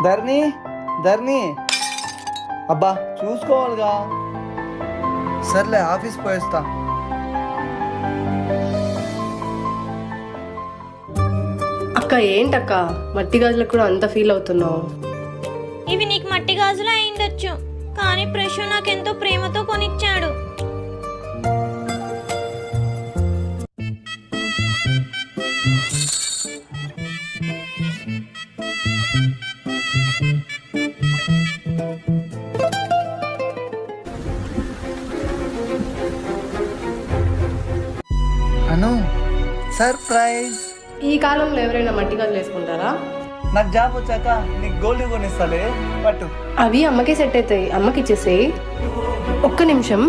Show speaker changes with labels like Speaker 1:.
Speaker 1: ధర్ని ధర్ని అబ్బా చూసుకోవాలిగా. సర్లే ఆఫీస్ పోయేస్తా.
Speaker 2: అక్క ఏంటక్క మట్టి గాజులకు కూడా అంత ఫీల్ అవుతున్నావు?
Speaker 3: ఇవి నీకు మట్టి గాజులు అయిండొచ్చు, కానీ ప్రశు నాకెంతో ప్రేమతో కొనిచ్చాడు.
Speaker 1: అను సర్ప్రైజ్.
Speaker 2: ఈ కాలంలో ఎవరైనా మట్టి గాజులు వేసుకుంటారా?
Speaker 1: నాకు జాబ్ వచ్చాక నీకు గోల్డ్ కొనిస్తాలే, పట్టు.
Speaker 2: అవి అమ్మకి సెట్ అవుతాయి, అమ్మకి ఇచ్చేసేయి. ఒక్క నిమిషం.